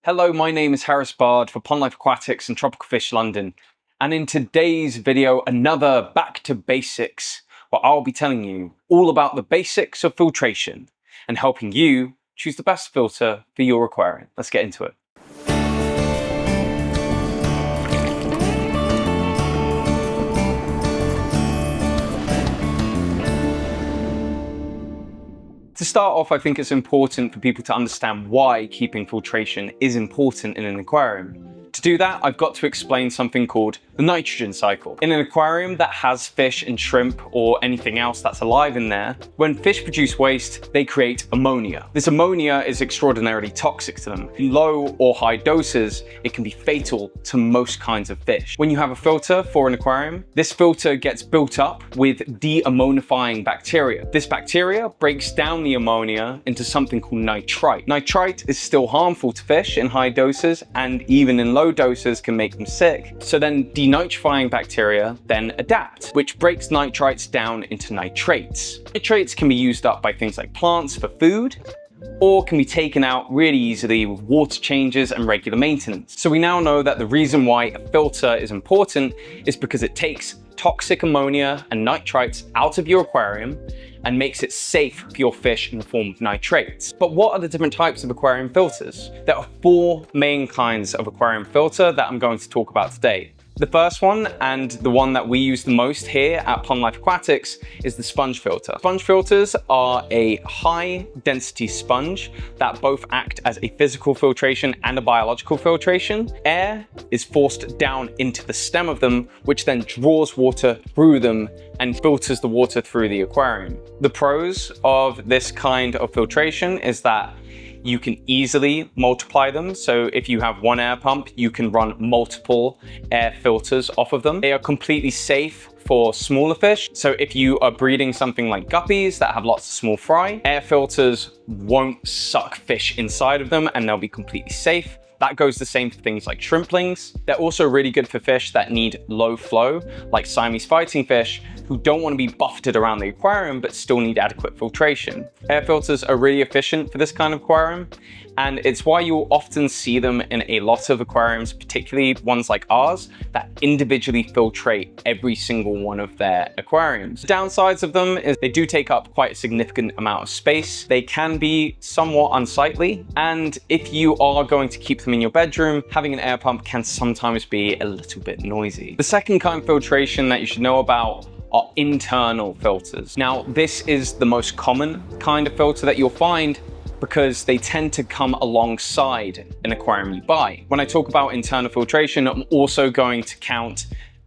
Hello, my name is Harris Bard for Pond Life Aquatics and Tropical Fish London. And in today's video, another back to basics, where I'll be telling you all about the basics of filtration and helping you choose the best filter for your aquarium. Let's get into it. To start off, I think it's important for people to understand why keeping filtration is important in an aquarium. To do that, I've got to explain something called the nitrogen cycle. In an aquarium that has fish and shrimp or anything else that's alive in there, when fish produce waste, they create ammonia. This ammonia is extraordinarily toxic to them. In low or high doses, it can be fatal to most kinds of fish. When you have a filter for an aquarium, this filter gets built up with deammonifying bacteria. This bacteria breaks down the ammonia into something called nitrite. Nitrite is still harmful to fish in high doses, and even in low doses can make them sick. So then denitrifying bacteria then adapt, which breaks nitrites down into nitrates. Nitrates can be used up by things like plants for food, or can be taken out really easily with water changes and regular maintenance. So we now know that the reason why a filter is important is because it takes toxic ammonia and nitrites out of your aquarium and makes it safe for your fish in the form of nitrates. But what are the different types of aquarium filters? There are 4 main kinds of aquarium filter that I'm going to talk about today. The first one, and the one that we use the most here at Pond Life Aquatics, is the sponge filter. Sponge filters are a high density sponge that both act as a physical filtration and a biological filtration. Air is forced down into the stem of them, which then draws water through them and filters the water through the aquarium. The pros of this kind of filtration is that you can easily multiply them. So if you have one air pump, you can run multiple air filters off of them. They are completely safe for smaller fish. So if you are breeding something like guppies that have lots of small fry, air filters won't suck fish inside of them and they'll be completely safe. That goes the same for things like shrimplings. They're also really good for fish that need low flow, like Siamese fighting fish, who don't want to be buffeted around the aquarium but still need adequate filtration. Air filters are really efficient for this kind of aquarium, and it's why you'll often see them in a lot of aquariums, particularly ones like ours, that individually filtrate every single one of their aquariums. The downsides of them is they do take up quite a significant amount of space. They can be somewhat unsightly, and if you are going to keep them in your bedroom, having an air pump can sometimes be a little bit noisy. The second kind of filtration that you should know about are internal filters. Now, this is the most common kind of filter that you'll find because they tend to come alongside an aquarium you buy. When I talk about internal filtration, I'm also going to count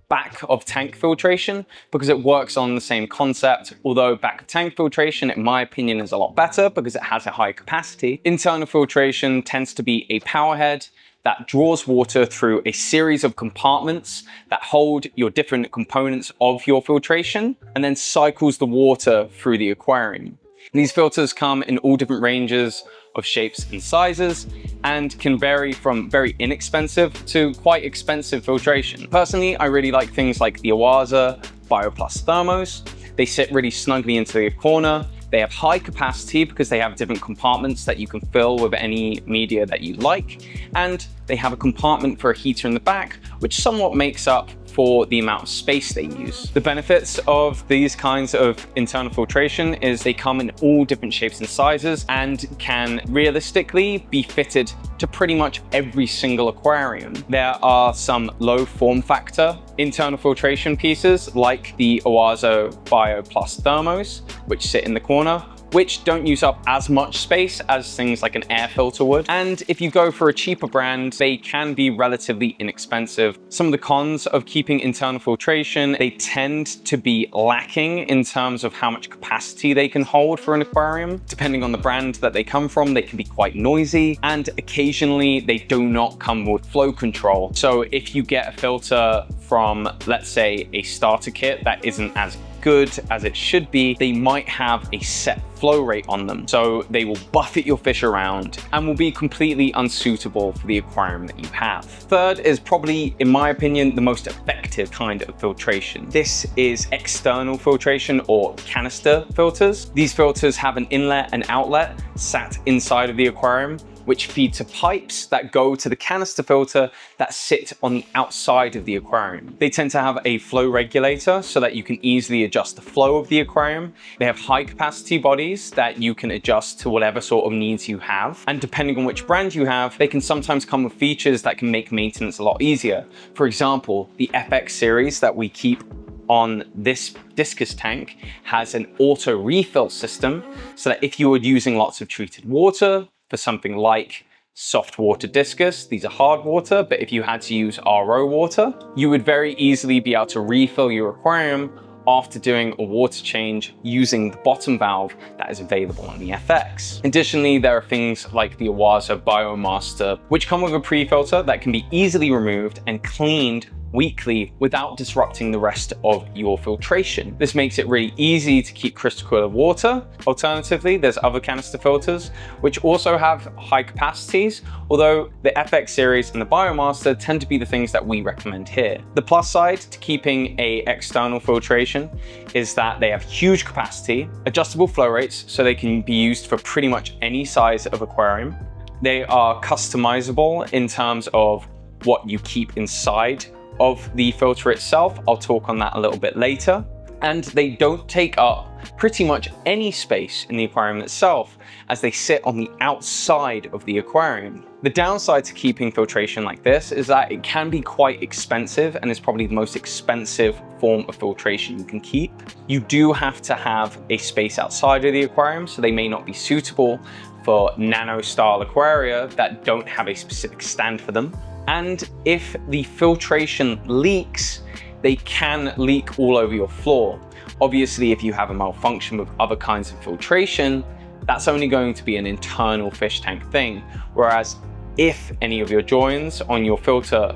back of tank filtration because it works on the same concept. Although back of tank filtration, in my opinion, is a lot better because it has a high capacity. Internal filtration tends to be a power head that draws water through a series of compartments that hold your different components of your filtration and then cycles the water through the aquarium. And these filters come in all different ranges of shapes and sizes and can vary from very inexpensive to quite expensive filtration. Personally, I really like things like the Awaza BioPlus thermos. They sit really snugly into the corner. They have high capacity because they have different compartments that you can fill with any media that you like. And they have a compartment for a heater in the back, which somewhat makes up for the amount of space they use. The benefits of these kinds of internal filtration is they come in all different shapes and sizes and can realistically be fitted to pretty much every single aquarium. There are some low form factor internal filtration pieces like the Awaza BioPlus thermos, which sit in the corner, which don't use up as much space as things like an air filter would. And if you go for a cheaper brand, they can be relatively inexpensive. Some of the cons of keeping internal filtration, they tend to be lacking in terms of how much capacity they can hold for an aquarium. Depending on the brand that they come from, they can be quite noisy, and occasionally they do not come with flow control. So if you get a filter from, let's say, a starter kit that isn't as good as it should be, they might have a set flow rate on them. So they will buffet your fish around and will be completely unsuitable for the aquarium that you have. Third is probably, in my opinion, the most effective kind of filtration. This is external filtration or canister filters. These filters have an inlet and outlet sat inside of the aquarium, which feed to pipes that go to the canister filter that sit on the outside of the aquarium. They tend to have a flow regulator so that you can easily adjust the flow of the aquarium. They have high capacity bodies that you can adjust to whatever sort of needs you have. And depending on which brand you have, they can sometimes come with features that can make maintenance a lot easier. For example, the FX series that we keep on this discus tank has an auto refill system, so that if you were using lots of treated water for something like soft water discus, these are hard water, but if you had to use RO water, you would very easily be able to refill your aquarium after doing a water change using the bottom valve that is available on the FX. Additionally, there are things like the Awaza Biomaster, which come with a pre-filter that can be easily removed and cleaned weekly without disrupting the rest of your filtration. This makes it really easy to keep crystal clear water. Alternatively, there's other canister filters which also have high capacities, although the FX series and the Biomaster tend to be the things that we recommend here. The plus side to keeping a external filtration is that they have huge capacity, adjustable flow rates, so they can be used for pretty much any size of aquarium. They are customizable in terms of what you keep inside of the filter itself. I'll talk on that a little bit later. And they don't take up pretty much any space in the aquarium itself, as they sit on the outside of the aquarium. The downside to keeping filtration like this is that it can be quite expensive, and is probably the most expensive form of filtration you can keep. You do have to have a space outside of the aquarium, so they may not be suitable for nano style aquaria that don't have a specific stand for them. And if the filtration leaks, they can leak all over your floor. Obviously, if you have a malfunction with other kinds of filtration, that's only going to be an internal fish tank thing. Whereas if any of your joins on your filter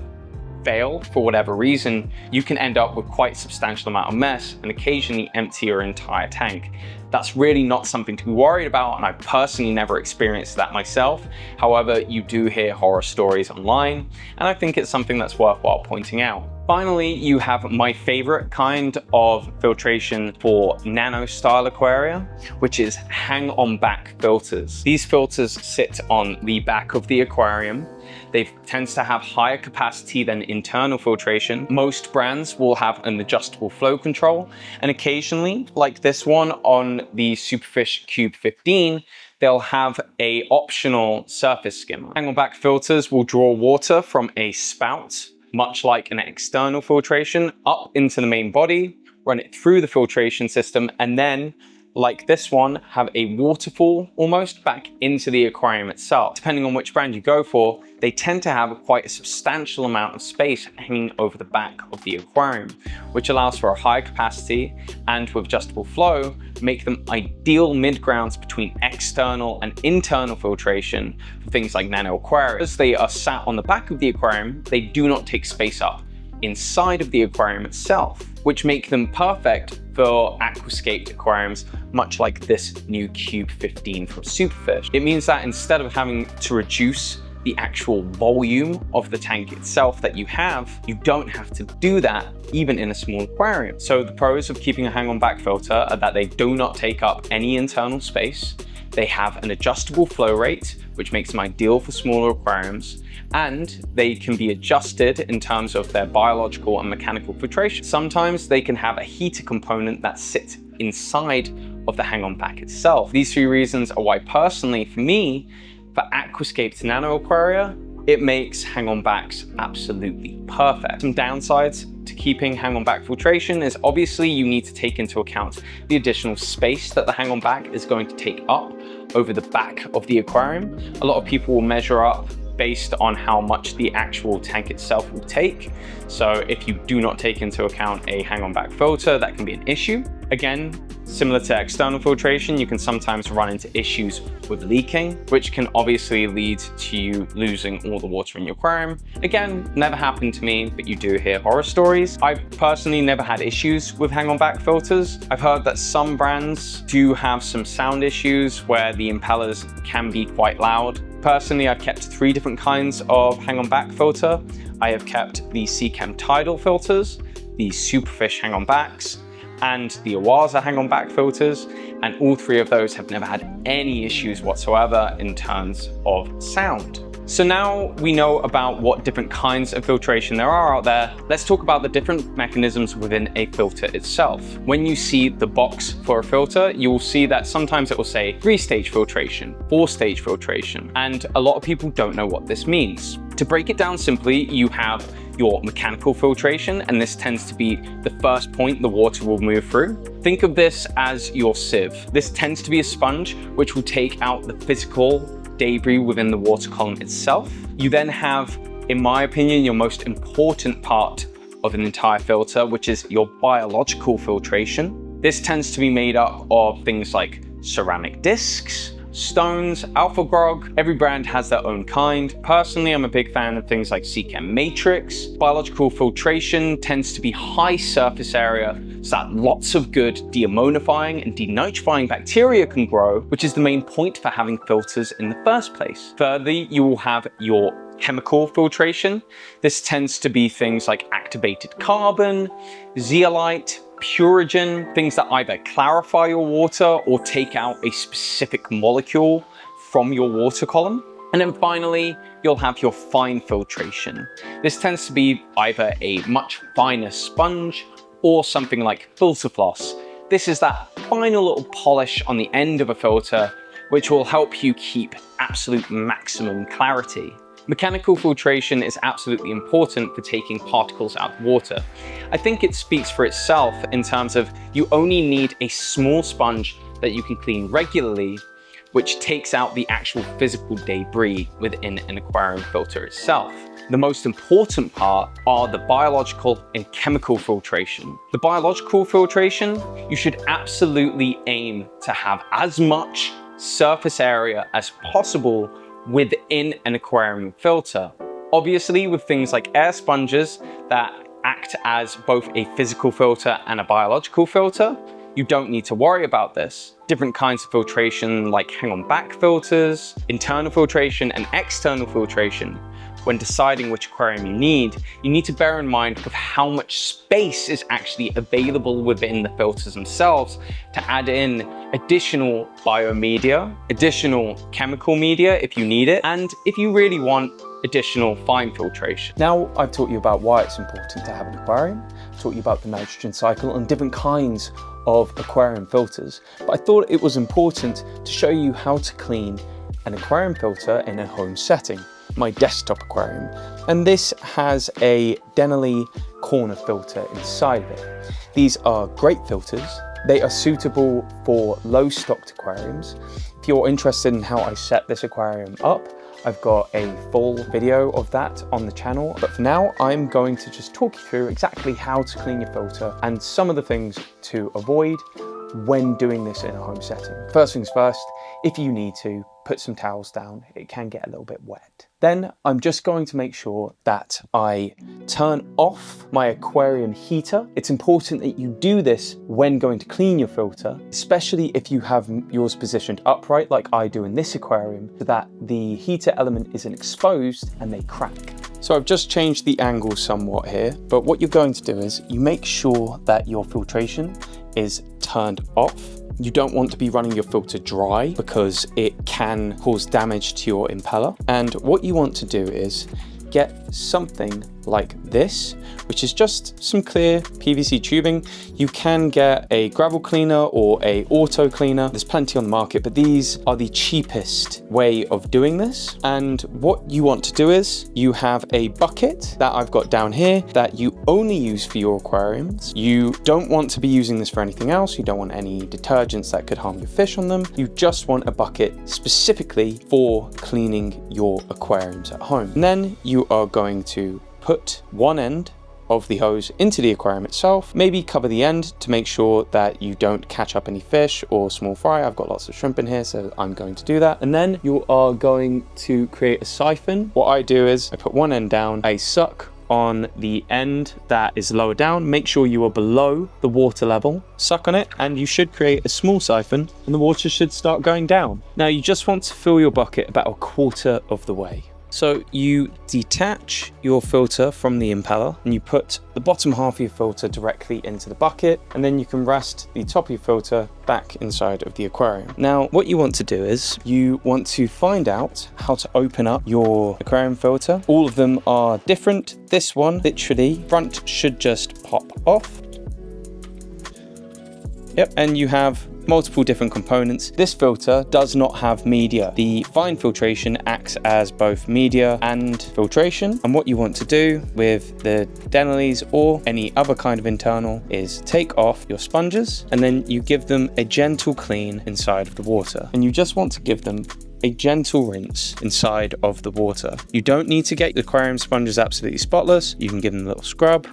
fail for whatever reason, you can end up with quite a substantial amount of mess and occasionally empty your entire tank. That's really not something to be worried about, and I personally never experienced that myself. However, you do hear horror stories online, and I think it's something that's worthwhile pointing out. Finally, you have my favorite kind of filtration for nano style aquaria, which is hang on back filters. These filters sit on the back of the aquarium. They tend to have higher capacity than internal filtration. Most brands will have an adjustable flow control, and occasionally, like this one on the Superfish Cube 15, they'll have a optional surface skimmer. Hang on back filters will draw water from a spout, much like an external filtration, up into the main body, run it through the filtration system, and then, like this one, have a waterfall almost back into the aquarium itself. Depending on which brand you go for, they tend to have quite a substantial amount of space hanging over the back of the aquarium, which allows for a high capacity, and with adjustable flow, make them ideal mid-grounds between external and internal filtration for things like nano aquaria. As they are sat on the back of the aquarium, they do not take space up inside of the aquarium itself, which make them perfect for aquascaped aquariums, much like this new Cube 15 from Superfish. It means that instead of having to reduce the actual volume of the tank itself that you don't have to do that even in a small aquarium. So the pros of keeping a hang on back filter are that they do not take up any internal space. They have an adjustable flow rate, which makes them ideal for smaller aquariums, and they can be adjusted in terms of their biological and mechanical filtration. Sometimes they can have a heater component that sits inside of the hang on back itself. These three reasons are why personally, for me, for aquascaped nano aquaria, it makes hang on backs absolutely perfect. Some downsides to keeping hang on back filtration is obviously you need to take into account the additional space that the hang on back is going to take up over the back of the aquarium. A lot of people will measure up based on how much the actual tank itself will take. So if you do not take into account a hang on back filter, that can be an issue. Again, similar to external filtration, you can sometimes run into issues with leaking, which can obviously lead to you losing all the water in your aquarium. Again, never happened to me, but you do hear horror stories. I've personally never had issues with hang on back filters. I've heard that some brands do have some sound issues where the impellers can be quite loud. Personally, I've kept 3 different kinds of hang on back filter. I have kept the Seachem tidal filters, the Superfish hang on backs, and the Awaza hang-on-back filters, and all three of those have never had any issues whatsoever in terms of sound. So now we know about what different kinds of filtration there are out there. Let's talk about the different mechanisms within a filter itself. When you see the box for a filter, you will see that sometimes it will say 3-stage filtration, 4-stage filtration, and a lot of people don't know what this means. To break it down simply, you have your mechanical filtration, and this tends to be the first point the water will move through. Think of this as your sieve. This tends to be a sponge which will take out the physical debris within the water column itself. You then have, in my opinion, your most important part of an entire filter, which is your biological filtration. This tends to be made up of things like ceramic discs, stones, alpha grog. Every brand has their own kind. Personally, I'm a big fan of things like Seachem Matrix. Biological filtration tends to be high surface area, so that lots of good deammoniifying and denitrifying bacteria can grow, which is the main point for having filters in the first place. Further, you will have your chemical filtration. This tends to be things like activated carbon, zeolite, Purigen, things that either clarify your water or take out a specific molecule from your water column. And then finally, you'll have your fine filtration. This tends to be either a much finer sponge or something like filter floss. This is that final little polish on the end of a filter, which will help you keep absolute maximum clarity. Mechanical filtration is absolutely important for taking particles out of water. I think it speaks for itself in terms of you only need a small sponge that you can clean regularly, which takes out the actual physical debris within an aquarium filter itself. The most important part are the biological and chemical filtration. The biological filtration, you should absolutely aim to have as much surface area as possible within an aquarium filter. Obviously, with things like air sponges that act as both a physical filter and a biological filter, you don't need to worry about this. Different kinds of filtration like hang-on-back filters, internal filtration and external filtration. When deciding which aquarium you need to bear in mind of how much space is actually available within the filters themselves to add in additional biomedia, additional chemical media if you need it, and if you really want additional fine filtration. Now I've taught you about why it's important to have an aquarium, taught you about the nitrogen cycle and different kinds of aquarium filters, but I thought it was important to show you how to clean an aquarium filter in a home setting. My desktop aquarium, and this has a Denali corner filter inside of it. These are great filters. They are suitable for low stocked aquariums. If you're interested in how I set this aquarium up, I've got a full video of that on the channel, but for now I'm going to just talk you through exactly how to clean your filter and some of the things to avoid when doing this in a home setting. First things first, if you need to, put some towels down. It can get a little bit wet. Then I'm just going to make sure that I turn off my aquarium heater. It's important that you do this when going to clean your filter, especially if you have yours positioned upright like I do in this aquarium, so that the heater element isn't exposed and they crack. So I've just changed the angle somewhat here, but what you're going to do is you make sure that your filtration is turned off. You don't want to be running your filter dry because it can cause damage to your impeller. And what you want to do is get something like this, which is just some clear PVC tubing. You can get a gravel cleaner or a auto cleaner. There's plenty on the market, but these are the cheapest way of doing this. And what you want to do is you have a bucket that I've got down here that you only use for your aquariums. You don't want to be using this for anything else. You don't want any detergents that could harm your fish on them. You just want a bucket specifically for cleaning your aquariums at home. And then you are going to put one end of the hose into the aquarium itself, maybe cover the end to make sure that you don't catch up any fish or small fry. I've got lots of shrimp in here, so I'm going to do that. And then you are going to create a siphon. What I do is I put one end down, I suck on the end that is lower down, make sure you are below the water level, suck on it, and you should create a small siphon and the water should start going down. Now you just want to fill your bucket about 1/4 of the way. So you detach your filter from the impeller and you put the bottom half of your filter directly into the bucket, and then you can rest the top of your filter back inside of the aquarium. Now, what you want to do is you want to find out how to open up your aquarium filter. All of them are different. This one, literally, front should just pop off. Yep, and you have multiple different components. This filter does not have media. The fine filtration acts as both media and filtration. And what you want to do with the Denalies or any other kind of internal is take off your sponges, and then you give them a gentle clean inside of the water. And you just want to give them a gentle rinse inside of the water. You don't need to get the aquarium sponges absolutely spotless. You can give them a little scrub.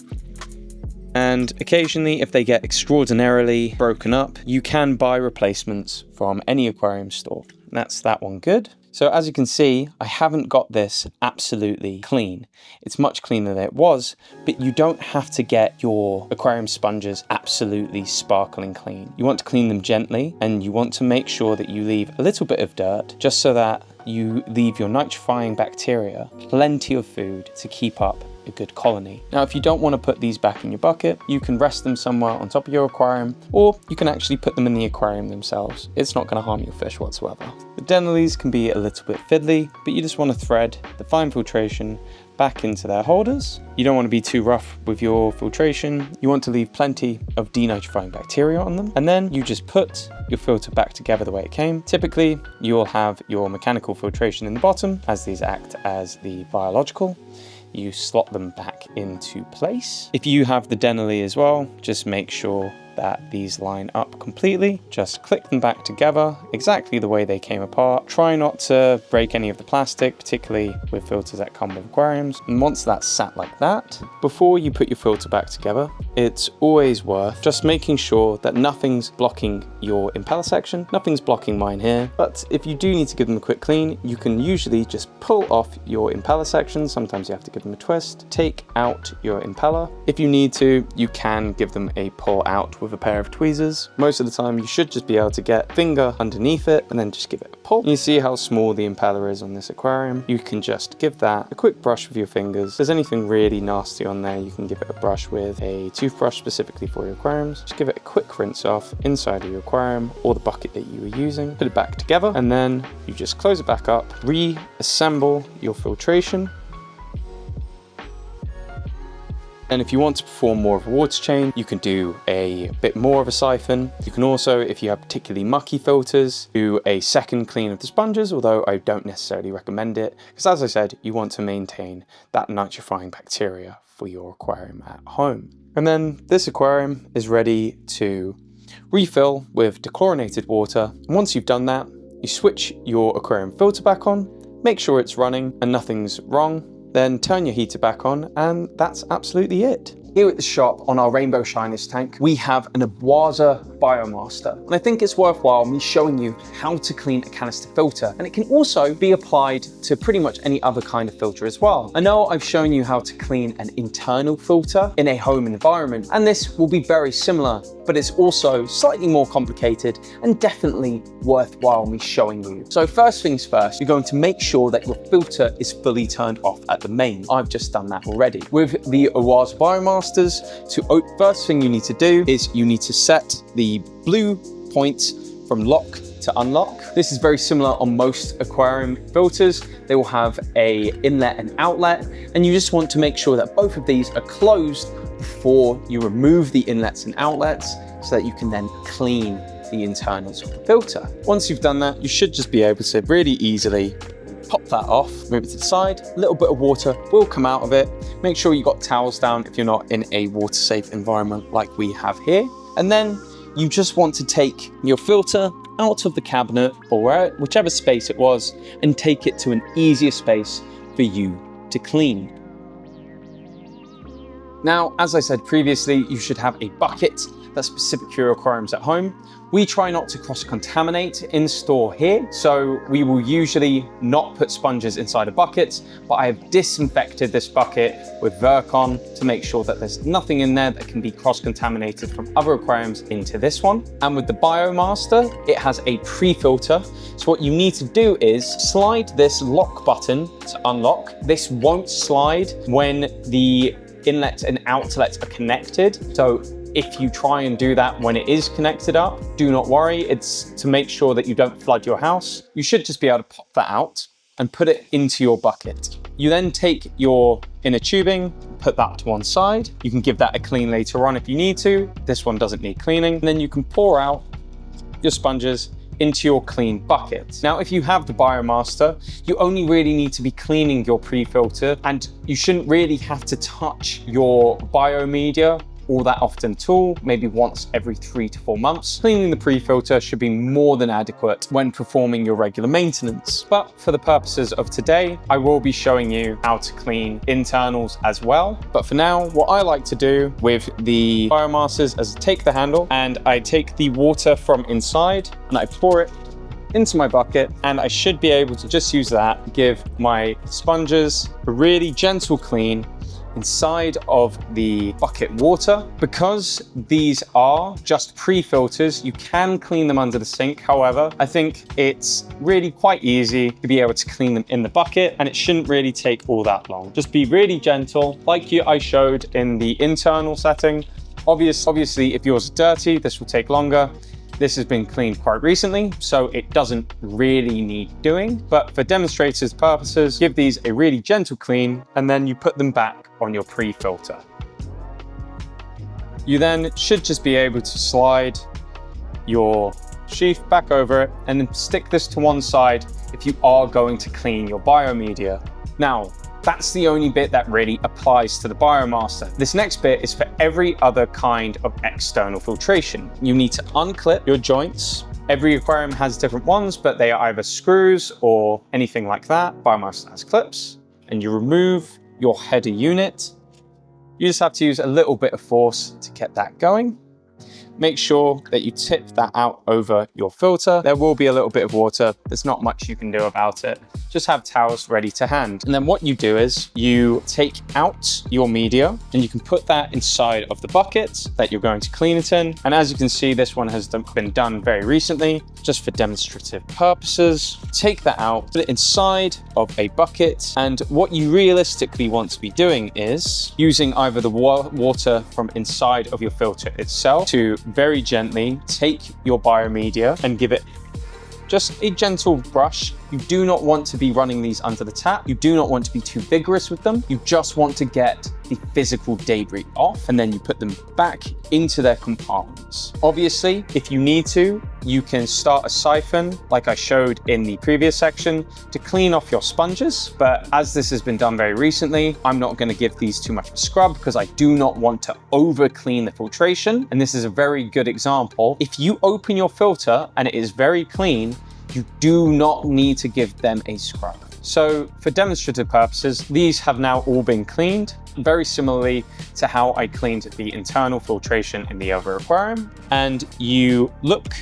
And occasionally, if they get extraordinarily broken up, you can buy replacements from any aquarium store. And that's that one good. So as you can see, I haven't got this absolutely clean. It's much cleaner than it was, but you don't have to get your aquarium sponges absolutely sparkling clean. You want to clean them gently, and you want to make sure that you leave a little bit of dirt just so that you leave your nitrifying bacteria plenty of food to keep up a good colony. Now, if you don't want to put these back in your bucket, you can rest them somewhere on top of your aquarium, or you can actually put them in the aquarium themselves. It's not going to harm your fish whatsoever. The Denalies can be a little bit fiddly, but you just want to thread the fine filtration back into their holders. You don't want to be too rough with your filtration. You want to leave plenty of denitrifying bacteria on them. And then you just put your filter back together the way it came. Typically, you'll have your mechanical filtration in the bottom, as these act as the biological. You slot them back into place. If you have the Denali as well, just make sure that these line up completely. Just click them back together exactly the way they came apart. Try not to break any of the plastic, particularly with filters that come with aquariums. And once that's sat like that, before you put your filter back together, it's always worth just making sure that nothing's blocking your impeller section. Nothing's blocking mine here, but if you do need to give them a quick clean, you can usually just pull off your impeller section. Sometimes you have to give them a twist. Take out your impeller. If you need to, you can give them a pull out with a pair of tweezers. Most of the time you should just be able to get finger underneath it and then just give it a pull. You see how small the impeller is on this aquarium. You can just give that a quick brush with your fingers. If there's anything really nasty on there, you can give it a brush with a toothbrush specifically for your aquariums. Just give it a quick rinse off inside of your aquarium or the bucket that you were using. Put it back together, and then you just close it back up, reassemble your filtration. And if you want to perform more of a water change, you can do a bit more of a siphon. You can also, if you have particularly mucky filters, do a second clean of the sponges, although I don't necessarily recommend it, because as I said, you want to maintain that nitrifying bacteria for your aquarium at home. And then this aquarium is ready to refill with dechlorinated water. And once you've done that, you switch your aquarium filter back on, make sure it's running and nothing's wrong. Then turn your heater back on, and that's absolutely it. Here at the shop on our Rainbow Shiners tank, we have an Aquaza Biomaster. And I think it's worthwhile me showing you how to clean a canister filter. And it can also be applied to pretty much any other kind of filter as well. I know I've shown you how to clean an internal filter in a home environment, and this will be very similar, but it's also slightly more complicated and definitely worthwhile me showing you. So first things first, you're going to make sure that your filter is fully turned off at the mains. I've just done that already. With the Aquaza Biomasters, first thing you need to do is you need to set the blue points from lock to unlock. This is very similar on most aquarium filters. They will have a inlet and outlet, and you just want to make sure that both of these are closed before you remove the inlets and outlets, so that you can then clean the internals of the filter. Once you've done that, you should just be able to really easily pop that off, move it to the side. A little bit of water will come out of it. Make sure you got towels down if you're not in a water safe environment like we have here. And then you just want to take your filter out of the cabinet or whichever space it was, and take it to an easier space for you to clean. Now, as I said previously, you should have a bucket that's specific for your aquariums at home. We try not to cross-contaminate in store here, so we will usually not put sponges inside a bucket, but I have disinfected this bucket with Virkon to make sure that there's nothing in there that can be cross-contaminated from other aquariums into this one. And with the BioMaster, it has a pre-filter. So what you need to do is slide this lock button to unlock. This won't slide when the inlet and outlet are connected. So if you try and do that when it is connected up, do not worry. It's to make sure that you don't flood your house. You should just be able to pop that out and put it into your bucket. You then take your inner tubing, put that to one side. You can give that a clean later on if you need to. This one doesn't need cleaning. And then you can pour out your sponges into your clean bucket. Now, if you have the BioMaster, you only really need to be cleaning your pre-filter, and you shouldn't really have to touch your biomedia all that often at all, maybe once every 3 to 4 months. Cleaning the pre-filter should be more than adequate when performing your regular maintenance. But for the purposes of today, I will be showing you how to clean internals as well. But for now, what I like to do with the BioMasters is take the handle and I take the water from inside and I pour it into my bucket, and I should be able to just use that, give my sponges a really gentle clean inside of the bucket water. Because these are just pre-filters, you can clean them under the sink. However, I think it's really quite easy to be able to clean them in the bucket, and it shouldn't really take all that long. Just be really gentle, like I showed in the internal setting. Obviously, if yours is dirty, this will take longer. This has been cleaned quite recently, so it doesn't really need doing. But for demonstrators' purposes, give these a really gentle clean, and then you put them back on your pre-filter. You then should just be able to slide your sheath back over it and then stick this to one side if you are going to clean your biomedia. Now, that's the only bit that really applies to the BioMaster. This next bit is for every other kind of external filtration. You need to unclip your joints. Every aquarium has different ones, but they are either screws or anything like that. BioMaster has clips, and you remove your header unit. You just have to use a little bit of force to get that going. Make sure that you tip that out over your filter. There will be a little bit of water. There's not much you can do about it. Just have towels ready to hand. And then what you do is you take out your media and you can put that inside of the bucket that you're going to clean it in. And as you can see, this one has been done very recently, just for demonstrative purposes. Take that out, put it inside of a bucket. And what you realistically want to be doing is using either the water from inside of your filter itself to very gently take your biomedia and give it just a gentle brush. You do not want to be running these under the tap. You do not want to be too vigorous with them. You just want to get the physical debris off, and then you put them back into their compartments. Obviously, if you need to, you can start a siphon like I showed in the previous section to clean off your sponges. But as this has been done very recently, I'm not going to give these too much of a scrub because I do not want to over clean the filtration. And this is a very good example. If you open your filter and it is very clean, you do not need to give them a scrub. So for demonstrative purposes, these have now all been cleaned, very similarly to how I cleaned the internal filtration in the other aquarium. And you look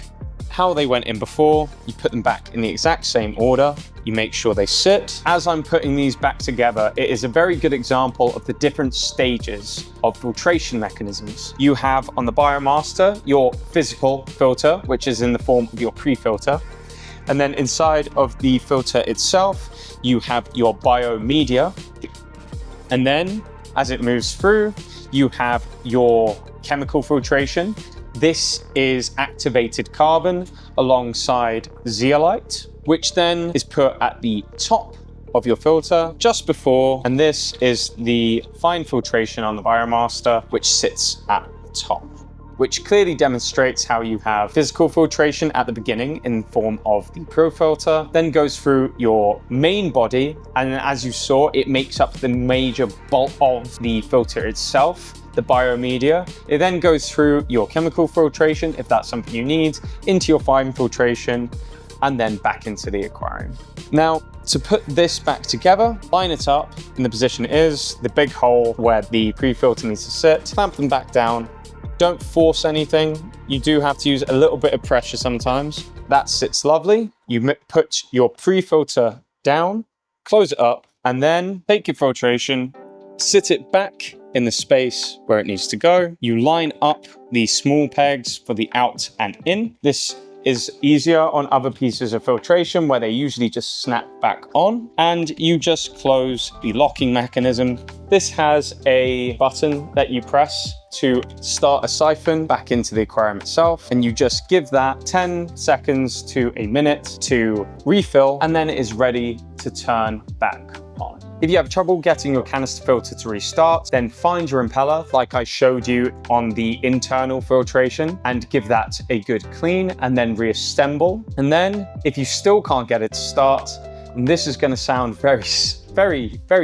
how they went in before, you put them back in the exact same order, you make sure they sit. As I'm putting these back together, it is a very good example of the different stages of filtration mechanisms. You have on the BioMaster, your physical filter, which is in the form of your pre-filter. And then inside of the filter itself, you have your biomedia. And then as it moves through, you have your chemical filtration. This is activated carbon alongside zeolite, which then is put at the top of your filter just before. And this is the fine filtration on the BioMaster, which sits at the top, which clearly demonstrates how you have physical filtration at the beginning in form of the pro filter, then goes through your main body. And as you saw, it makes up the major bulk of the filter itself, the biomedia. It then goes through your chemical filtration, if that's something you need, into your fine filtration, and then back into the aquarium. Now, to put this back together, line it up in the position it is, the big hole where the pre-filter needs to sit, clamp them back down, Don't force anything. You do have to use a little bit of pressure sometimes. That sits lovely. You put your pre-filter down, close it up, and then take your filtration, sit it back in the space where it needs to go. You line up the small pegs for the out and in. This is easier on other pieces of filtration where they usually just snap back on, and you just close the locking mechanism. This has a button that you press to start a siphon back into the aquarium itself, and you just give that 10 seconds to a minute to refill, and then it is ready to turn back on. If you have trouble getting your canister filter to restart, then find your impeller like I showed you on the internal filtration and give that a good clean, and then reassemble. And then if you still can't get it to start, and this is going to sound very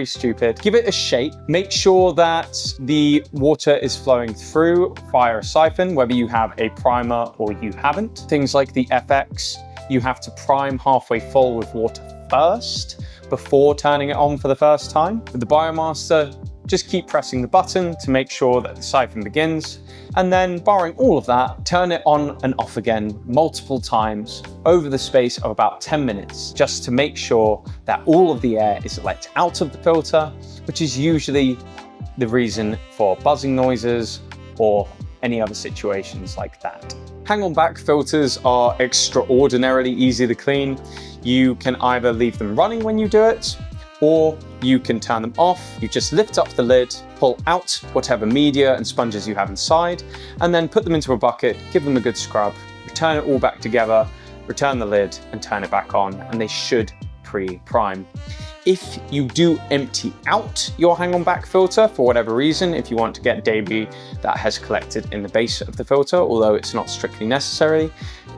stupid, give it a shake. Make sure that the water is flowing through via a siphon, whether you have a primer or you haven't. Things like the FX, you have to prime halfway full with water first before turning it on for the first time. With the Biomaster, just keep pressing the button to make sure that the siphon begins, and then barring all of that, turn it on and off again multiple times over the space of about 10 minutes, just to make sure that all of the air is let out of the filter, which is usually the reason for buzzing noises or any other situations like that. Hang-on back filters are extraordinarily easy to clean. You can either leave them running when you do it, or you can turn them off. You just lift up the lid, pull out whatever media and sponges you have inside, and then put them into a bucket, give them a good scrub, return it all back together, return the lid and turn it back on, and they should pre-prime. If you do empty out your hang-on back filter for whatever reason, if you want to get debris that has collected in the base of the filter, although it's not strictly necessary,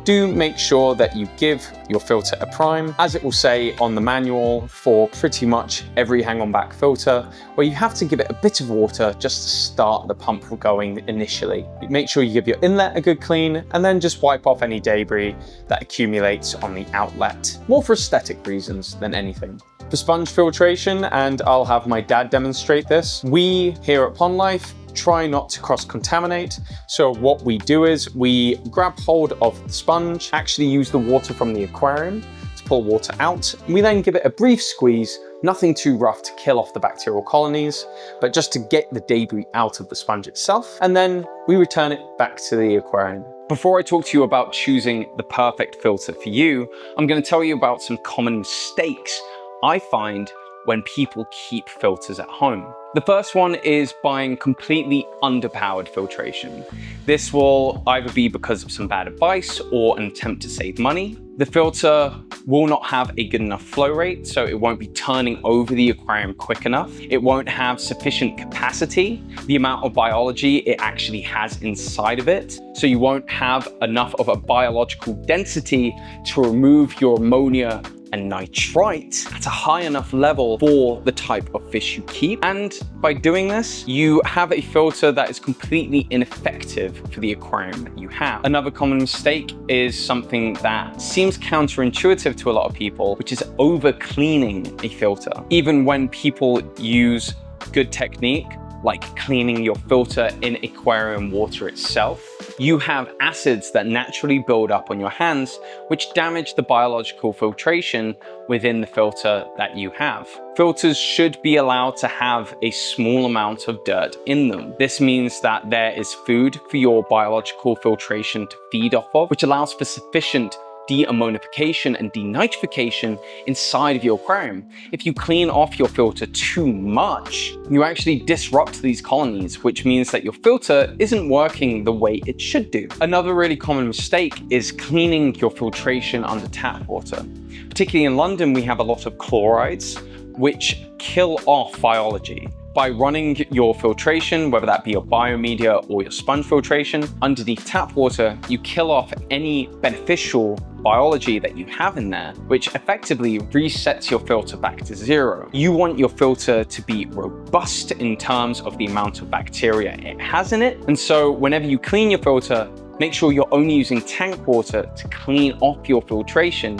do make sure that you give your filter a prime, as it will say on the manual for pretty much every hang-on back filter, where you have to give it a bit of water just to start the pump going initially. Make sure you give your inlet a good clean, and then just wipe off any debris that accumulates on the outlet, more for aesthetic reasons than anything. For sponge filtration, and I'll have my dad demonstrate this, we here at Pond Life try not to cross-contaminate. So what we do is we grab hold of the sponge, actually use the water from the aquarium to pull water out. We then give it a brief squeeze, nothing too rough to kill off the bacterial colonies, but just to get the debris out of the sponge itself. And then we return it back to the aquarium. Before I talk to you about choosing the perfect filter for you, I'm going to tell you about some common mistakes I find when people keep filters at home. The first one is buying completely underpowered filtration. This will either be because of some bad advice or an attempt to save money. The filter will not have a good enough flow rate, so it won't be turning over the aquarium quick enough. It won't have sufficient capacity, the amount of biology it actually has inside of it. So you won't have enough of a biological density to remove your ammonia and nitrite at a high enough level for the type of fish you keep. And by doing this, you have a filter that is completely ineffective for the aquarium that you have. Another common mistake is something that seems counterintuitive to a lot of people, which is over cleaning a filter. Even when people use good technique, like cleaning your filter in aquarium water itself, you have acids that naturally build up on your hands, which damage the biological filtration within the filter that you have. Filters should be allowed to have a small amount of dirt in them. This means that there is food for your biological filtration to feed off of, which allows for sufficient deammonification and denitrification inside of your aquarium. If you clean off your filter too much, you actually disrupt these colonies, which means that your filter isn't working the way it should do. Another really common mistake is cleaning your filtration under tap water. Particularly in London, we have a lot of chlorides, which kill off biology. By running your filtration, whether that be your biomedia or your sponge filtration, underneath tap water, you kill off any beneficial biology that you have in there, which effectively resets your filter back to zero. You want your filter to be robust in terms of the amount of bacteria it has in it. And so whenever you clean your filter, make sure you're only using tank water to clean off your filtration,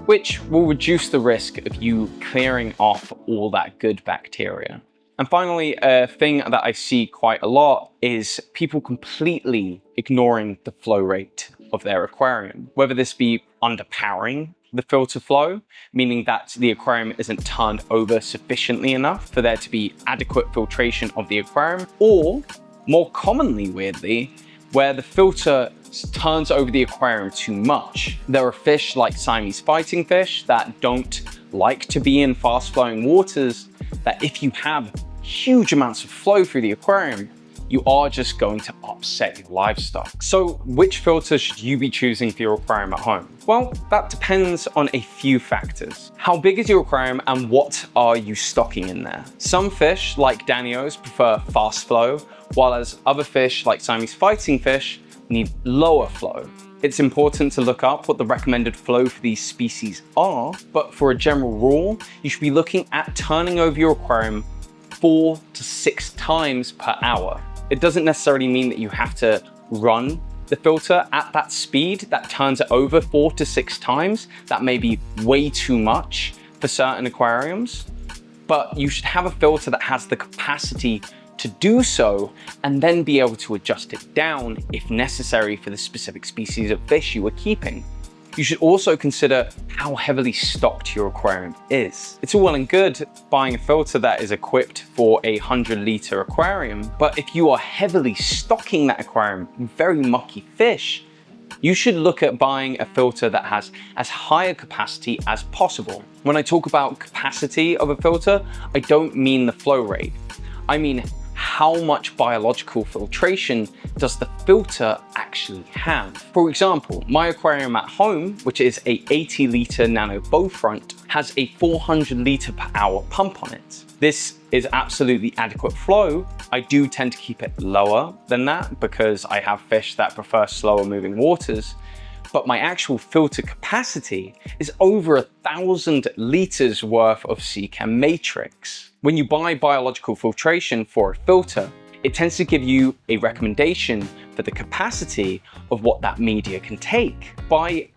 which will reduce the risk of you clearing off all that good bacteria. And finally, a thing that I see quite a lot is people completely ignoring the flow rate of their aquarium, whether this be underpowering the filter flow, meaning that the aquarium isn't turned over sufficiently enough for there to be adequate filtration of the aquarium, or more commonly, weirdly, where the filter turns over the aquarium too much. There are fish like Siamese fighting fish that don't like to be in fast flowing waters, that if you have huge amounts of flow through the aquarium, you are just going to upset your livestock. So which filter should you be choosing for your aquarium at home? Well, that depends on a few factors. How big is your aquarium and what are you stocking in there? Some fish, like Danios, prefer fast flow, while as other fish, like Siamese fighting fish, need lower flow. It's important to look up what the recommended flow for these species are, but for a general rule, you should be looking at turning over your aquarium 4 to 6 times per hour. It doesn't necessarily mean that you have to run the filter at that speed that turns it over 4 to 6 times. That may be way too much for certain aquariums, but you should have a filter that has the capacity to do so and then be able to adjust it down if necessary for the specific species of fish you are keeping. You should also consider how heavily stocked your aquarium is. It's all well and good buying a filter that is equipped for a 100-liter aquarium, but if you are heavily stocking that aquarium with very mucky fish, you should look at buying a filter that has as high a capacity as possible. When I talk about capacity of a filter, I don't mean the flow rate. I mean, how much biological filtration does the filter actually have? For example, my aquarium at home, which is a 80-liter nano bow front, has a 400-liter per hour pump on it. This is absolutely adequate flow. I do tend to keep it lower than that because I have fish that prefer slower moving waters, but my actual filter capacity is over 1,000 liters worth of Seachem matrix. When you buy biological filtration for a filter, it tends to give you a recommendation for the capacity of what that media can take. By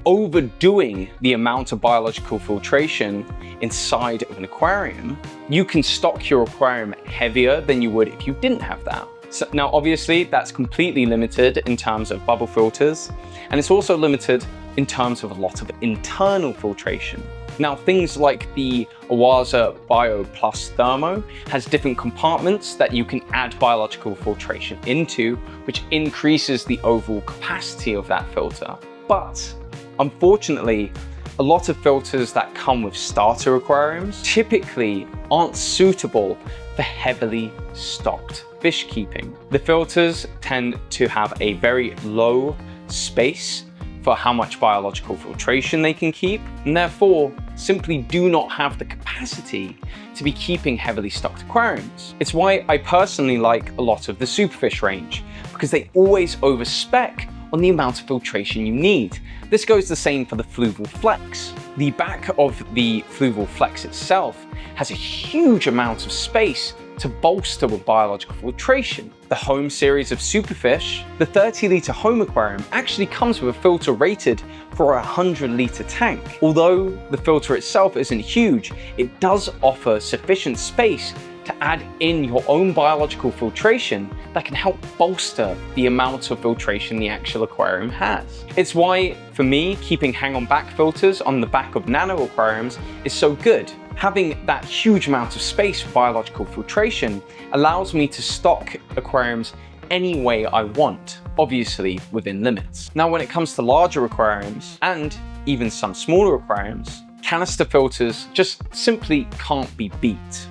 overdoing the amount of biological filtration inside of an aquarium, you can stock your aquarium heavier than you would if you didn't have that. So now, obviously, that's completely limited in terms of bubble filters, and it's also limited in terms of a lot of internal filtration. Now, things like the Awaza Bio Plus Thermo has different compartments that you can add biological filtration into, which increases the overall capacity of that filter. But unfortunately, a lot of filters that come with starter aquariums typically aren't suitable for heavily stocked fish keeping. The filters tend to have a very low space for how much biological filtration they can keep, and therefore simply do not have the capacity to be keeping heavily stocked aquariums. It's why I personally like a lot of the Superfish range, because they always overspec on the amount of filtration you need. This goes the same for the Fluval Flex. The back of the Fluval Flex itself has a huge amount of space to bolster with biological filtration. The Home series of Superfish, the 30-liter home aquarium, actually comes with a filter rated for a 100-liter tank. Although the filter itself isn't huge, it does offer sufficient space to add in your own biological filtration that can help bolster the amount of filtration the actual aquarium has. It's why, for me, keeping hang-on back filters on the back of nano aquariums is so good. Having that huge amount of space for biological filtration allows me to stock aquariums any way I want, obviously within limits. Now, when it comes to larger aquariums, and even some smaller aquariums, canister filters just simply can't be beat.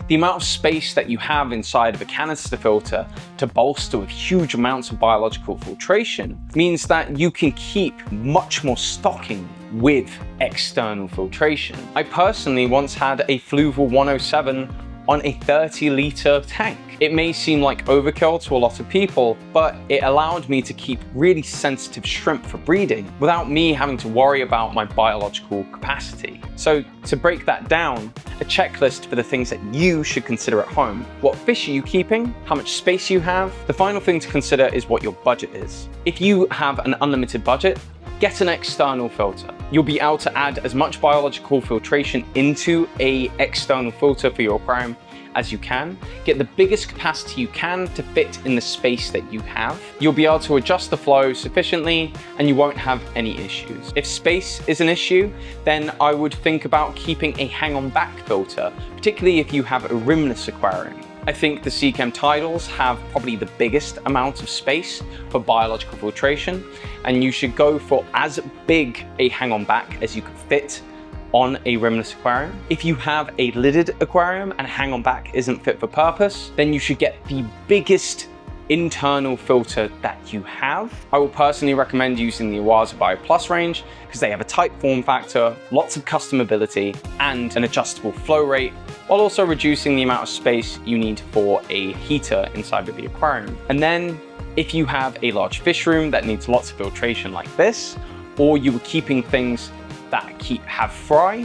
The amount of space that you have inside of a canister filter to bolster with huge amounts of biological filtration means that you can keep much more stocking with external filtration. I personally once had a Fluval 107 on a 30-liter tank. It may seem like overkill to a lot of people, but it allowed me to keep really sensitive shrimp for breeding without me having to worry about my biological capacity. So to break that down, a checklist for the things that you should consider at home. What fish are you keeping? How much space you have? The final thing to consider is what your budget is. If you have an unlimited budget, get an external filter. You'll be able to add as much biological filtration into an external filter for your aquarium as you can. Get the biggest capacity you can to fit in the space that you have. You'll be able to adjust the flow sufficiently and you won't have any issues. If space is an issue, then I would think about keeping a hang-on back filter, particularly if you have a rimless aquarium. I think the Seachem Tidals have probably the biggest amount of space for biological filtration, and you should go for as big a hang-on back as you can fit on a rimless aquarium. If you have a lidded aquarium and hang-on back isn't fit for purpose, then you should get the biggest internal filter that you have. I will personally recommend using the Awaza Bio Plus range because they have a tight form factor, lots of customability, and an adjustable flow rate, while also reducing the amount of space you need for a heater inside of the aquarium. And then if you have a large fish room that needs lots of filtration like this, or you were keeping things that have fry,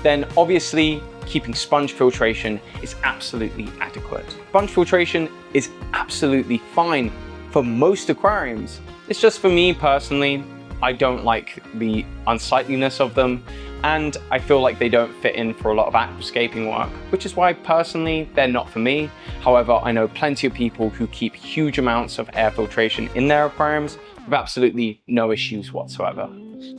then obviously keeping sponge filtration is absolutely adequate. Sponge filtration is absolutely fine for most aquariums. It's just for me personally, I don't like the unsightliness of them, and I feel like they don't fit in for a lot of aquascaping work, which is why personally they're not for me. However, I know plenty of people who keep huge amounts of air filtration in their aquariums with absolutely no issues whatsoever.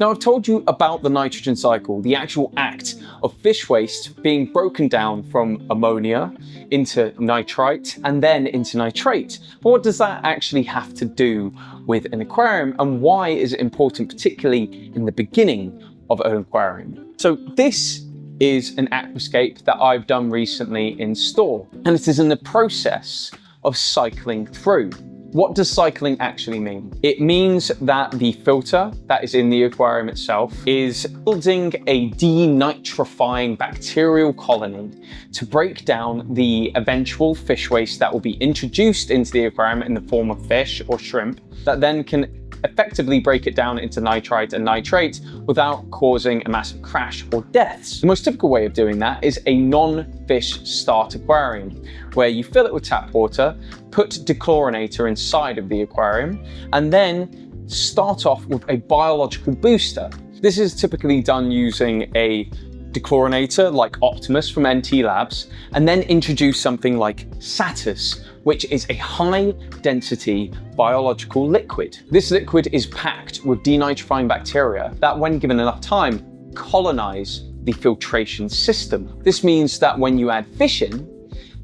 Now, I've told you about the nitrogen cycle, the actual act of fish waste being broken down from ammonia into nitrite and then into nitrate. But what does that actually have to do with an aquarium, and why is it important, particularly in the beginning of an aquarium? So this is an aquascape that I've done recently in store, and it is in the process of cycling through. What does cycling actually mean? It means that the filter that is in the aquarium itself is building a denitrifying bacterial colony to break down the eventual fish waste that will be introduced into the aquarium in the form of fish or shrimp, that then can effectively break it down into nitrite and nitrate without causing a massive crash or deaths. The most typical way of doing that is a non-fish start aquarium, where you fill it with tap water, put dechlorinator inside of the aquarium, and then start off with a biological booster. This is typically done using a dechlorinator like Optimus from NT Labs, and then introduce something like Satis, which is a high density biological liquid. This liquid is packed with denitrifying bacteria that, when given enough time, colonize the filtration system. This means that when you add fish in,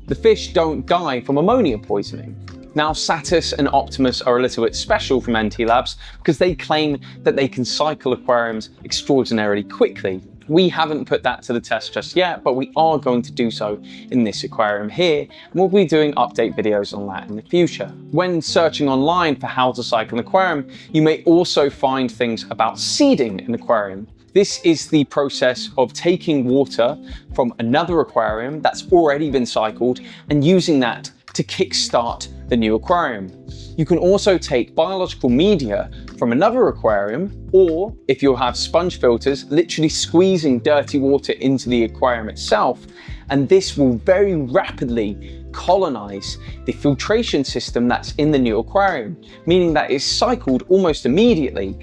the fish don't die from ammonia poisoning. Now, Satis and Optimus are a little bit special from NT Labs because they claim that they can cycle aquariums extraordinarily quickly. We haven't put that to the test just yet, but we are going to do so in this aquarium here, and we'll be doing update videos on that in the future. When searching online for how to cycle an aquarium, you may also find things about seeding an aquarium. This is the process of taking water from another aquarium that's already been cycled and using that to kickstart the new aquarium. You can also take biological media from another aquarium, or if you'll have sponge filters, literally squeezing dirty water into the aquarium itself, and this will very rapidly colonize the filtration system that's in the new aquarium, meaning that it's cycled almost immediately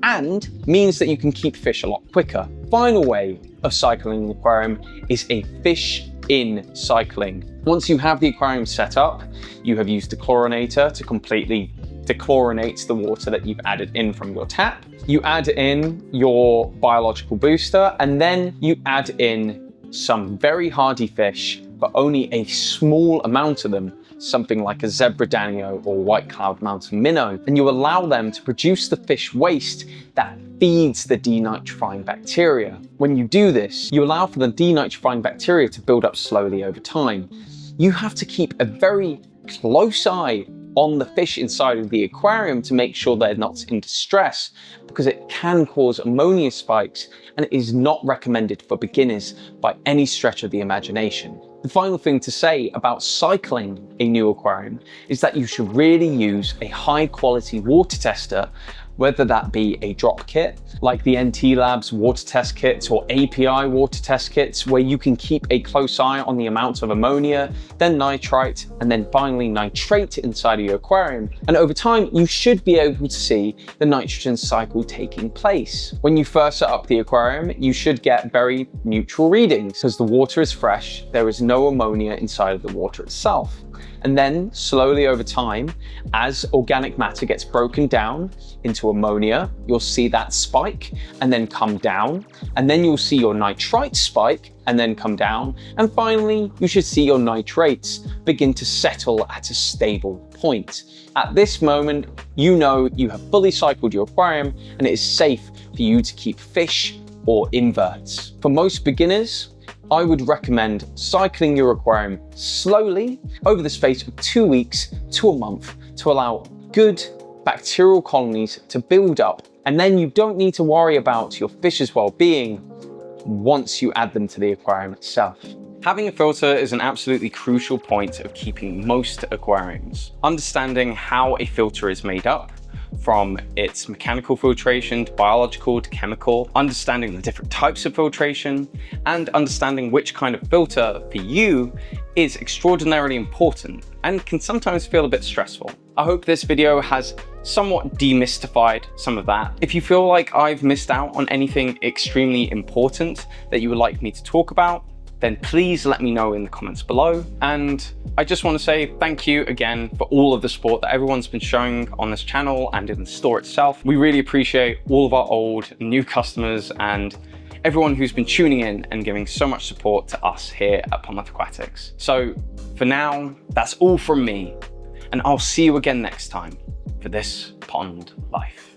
and means that you can keep fish a lot quicker. Final way of cycling an aquarium is a fish in cycling. Once you have the aquarium set up, you have used the chlorinator to completely dechlorinate the water that you've added in from your tap. You add in your biological booster, and then you add in some very hardy fish, but only a small amount of them, something like a zebra danio or white cloud mountain minnow, and you allow them to produce the fish waste that feeds the denitrifying bacteria. When you do this, you allow for the denitrifying bacteria to build up slowly over time. You have to keep a very close eye on the fish inside of the aquarium to make sure they're not in distress, because it can cause ammonia spikes and it is not recommended for beginners by any stretch of the imagination. The final thing to say about cycling a new aquarium is that you should really use a high quality water tester whether that be a drop kit like the NT Labs water test kits or API water test kits, where you can keep a close eye on the amounts of ammonia, then nitrite, and then finally nitrate inside of your aquarium. And over time, you should be able to see the nitrogen cycle taking place. When you first set up the aquarium, you should get very neutral readings because the water is fresh, there is no ammonia inside of the water itself. And then slowly over time, as organic matter gets broken down into ammonia, you'll see that spike and then come down. And then you'll see your nitrite spike and then come down. And finally, you should see your nitrates begin to settle at a stable point. At this moment, you know you have fully cycled your aquarium and it is safe for you to keep fish or inverts. For most beginners, I would recommend cycling your aquarium slowly over the space of 2 weeks to a month to allow good bacterial colonies to build up, and then you don't need to worry about your fish's well-being once you add them to the aquarium itself. Having a filter is an absolutely crucial point of keeping most aquariums. Understanding how a filter is made up, from its mechanical filtration to biological to chemical, understanding the different types of filtration, and understanding which kind of filter for you is extraordinarily important and can sometimes feel a bit stressful. I hope this video has somewhat demystified some of that. If you feel like I've missed out on anything extremely important that you would like me to talk about, then please let me know in the comments below. And I just want to say thank you again for all of the support that everyone's been showing on this channel and in the store itself. We really appreciate all of our old and new customers and everyone who's been tuning in and giving so much support to us here at Plymouth Aquatics. So for now, that's all from me, and I'll see you again next time for this pond life.